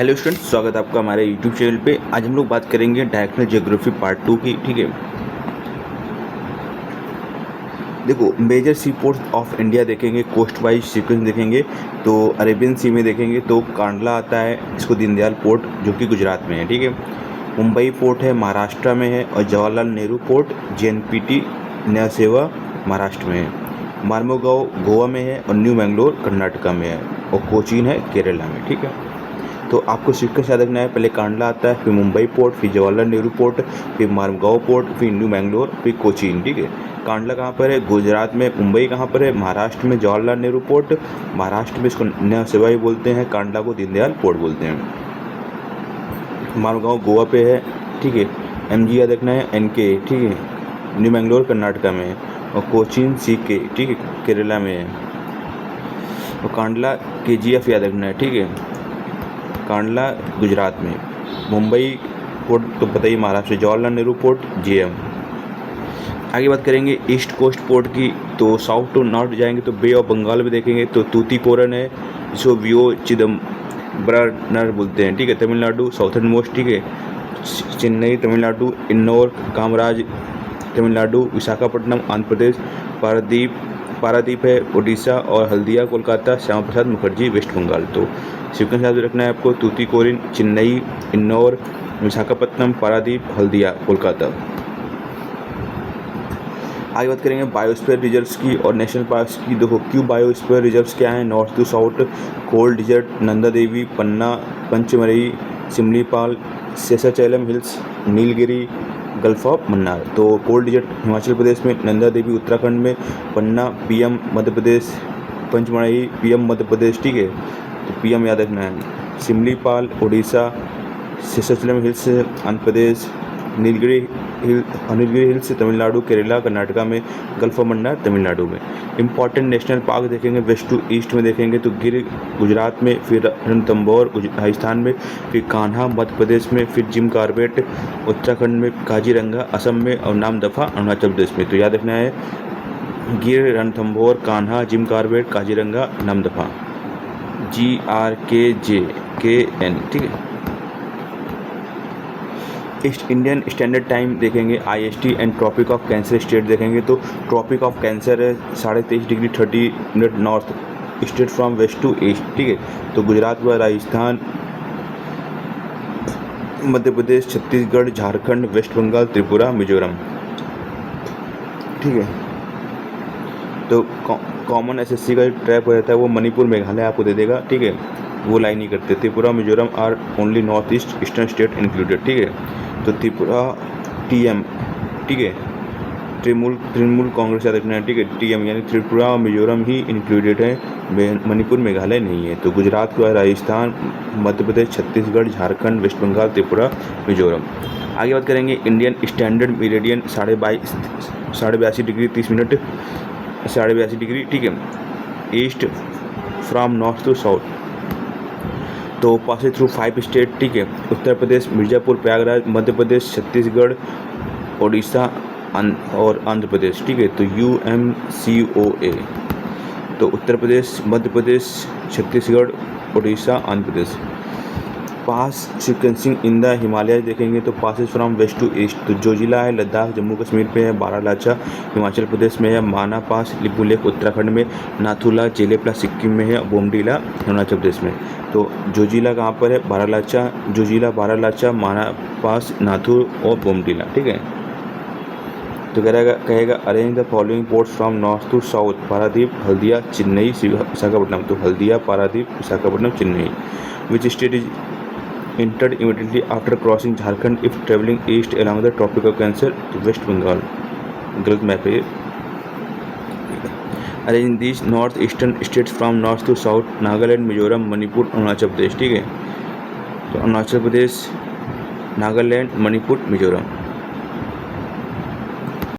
Hello student, स्वागत है आपका हमारे यूट्यूब चैनल पे। आज हम लोग बात करेंगे डायरेक्शनल ज्योग्राफी पार्ट 2 की। ठीक है, देखो major sea ports of India देखेंगे, कोस्ट वाइज सीक्वेंस देखेंगे। तो अरेबियन सी में देखेंगे तो कांडला आता है, इसको दीनदयाल पोर्ट जो कि गुजरात में है। ठीक है, मुंबई पोर्ट है महाराष्ट्र में है, और जवाहरलाल नेहरू पोर्ट JNPT नया सेवा महाराष्ट्र में है। मार्मोगांव गोवा में है, और न्यू मैंगलोर कर्नाटका में है, और कोचीन है केरला में। ठीक है, तो आपको सीक्वेंस याद रखना है, पहले कांडला आता है, फिर मुंबई पोर्ट, फिर जवाहरलाल नेहरू पोर्ट, फिर मार्मगांव पोर्ट, फिर न्यू मैंगलोर, फिर कोचीन। ठीक है, कांडला कहाँ पर है? गुजरात में। मुंबई कहाँ पर है? महाराष्ट्र में जवाहरलाल नेहरू पोर्ट। महाराष्ट्र में इसको नया सेवाई बोलते हैं, कांडला को दीनदयाल पोर्ट बोलते हैं। मार्मगांव गोवा पे है। ठीक है, MG याद रखना है, NK। ठीक है, न्यू मैंगलोर कर्नाटका में है, और कोचीन CK। ठीक है, केरला में है। और कांडला KGF याद रखना है। ठीक है, कांडला गुजरात में। मुंबई पोर्ट तो पता ही महाराष्ट्र, जवाहरलाल नेहरू पोर्ट JM। आगे बात करेंगे ईस्ट कोस्ट पोर्ट की। तो साउथ टू नॉर्थ जाएंगे तो बे ऑफ बंगाल में देखेंगे तो तूतीकोरन है, जिसको VO चिदम्बरम बोलते हैं। ठीक है, तमिलनाडु साउथर्न मोस्ट। ठीक है, चेन्नई तमिलनाडु, इन्नौर कामराज तमिलनाडु, विशाखापट्टनम आंध्र प्रदेश, पारादीप है उड़ीसा, और हल्दिया कोलकाता, श्यामा प्रसाद मुखर्जी वेस्ट बंगाल। तो सीक्वेंस याद रखना है आपको, तूतीकोरिन चेन्नई, इन्नौर, विशाखापट्टनम, पारादीप, हल्दिया कोलकाता। आगे बात करेंगे बायोस्फीयर रिजर्व्स की और नेशनल पार्क्स की। देखो क्यों बायोस्फीयर रिजर्व्स क्या हैं? North to south cold desert, Nanda Devi, Panna, Pachmarhi, Simlipal, Seshachalam hills, Nilgiri, gulf of Mannar. तो कोल डिजर्ट हिमाचल प्रदेश में, नंदा देवी उत्तराखंड में, पन्ना PM मध्य प्रदेश, पंचमढ़ी PM मध्य प्रदेश। ठीक है, तो PM याद रखना है। सिमलीपाल उड़ीसा, शेषाचलम हिल्स आंध्र प्रदेश, नीलगिरी हिल्स तमिलनाडु, केरला कर्नाटका में, गल्फ ऑफ मन्नार तमिलनाडु में। इंपॉर्टेंट नेशनल पार्क देखेंगे वेस्ट टू ईस्ट में देखेंगे तो गिर गुजरात में, फिर रणथंभौर राजस्थान में, फिर कान्हा मध्य प्रदेश में, फिर जिम कॉर्बेट उत्तराखंड में, काजीरंगा असम में, और नामदफा अरुणाचल प्रदेश में। तो याद रखना है Gir, Ranthambore, Kanha, Jim Corbett, Kaziranga, Namdapha. GRKJKN। ठीक है, ईस्ट इंडियन स्टैंडर्ड टाइम देखेंगे IST and tropic of cancer state देखेंगे तो ट्रॉपिक ऑफ कैंसर है 23:30 degree 30 minute north, state from west to east. ठीक है, तो गुजरात व राजस्थान, मध्य प्रदेश, छत्तीसगढ़, झारखंड, वेस्ट बंगाल, त्रिपुरा, मिजोरम। ठीक है, तो कॉमन SSC का ट्रैप हो जाता है वो मणिपुर मेघालय आपको दे देगा। ठीक है, वो लाइन नहीं करते। Tripura Mizoram are only north east eastern state included. ठीक है, तो त्रिपुरा TM। ठीक है, तृणमूल कांग्रेस याद रखना है। ठीक है, TM यानी त्रिपुरा और मिजोरम ही इंक्लूडेड है, मणिपुर मेघालय नहीं है। तो गुजरात के बाद राजस्थान, मध्य प्रदेश, छत्तीसगढ़, झारखंड, वेस्ट बंगाल, त्रिपुरा, मिजोरम। आगे बात करेंगे Indian standard meridian 82:30 degree 30 minute 82:30 degree. ठीक है, east from north to south, तो पासिंग थ्रू 5 स्टेट। ठीक है, उत्तर प्रदेश, मिर्ज़ापुर, प्रयागराज, मध्य प्रदेश, छत्तीसगढ़, उड़ीसा और आंध्र प्रदेश। ठीक है, तो UMCOA। तो Uttar Pradesh, Madhya Pradesh, Chhattisgarh, Orissa, Andhra Pradesh. Pass sequencing in the Himalaya देखेंगे तो passes from west to east. तो जोजिला है लद्दाख जम्मू कश्मीर पे है, बारालाचा हिमाचल प्रदेश में है, माना पास लिपुलेख उत्तराखंड में, नाथुला जेलेपला सिक्किम में है, बोमडीला अरुणाचल प्रदेश में। तो जोजिला कहाँ पर है? बारालाचा, जोजिला, बारालाचा, माना पास, नाथुर और बोमडीला। ठीक है, तो कहेगा arrange the following ports from north to south, Paradip, Haldia, Chennai, Visakhapatnam. तो Haldia, Paradip, Visakhapatnam, Chennai. Which state is entered immediately after crossing Jharkhand if traveling east along the Tropic of Cancer to West Bengal। गलत मैप है। Arrange these north eastern states from north to south, Nagaland, Mizoram, Manipur, Arunachal Pradesh. ठीक है, तो अरुणाचल प्रदेश, नागालैंड, मणिपुर, मिजोरम।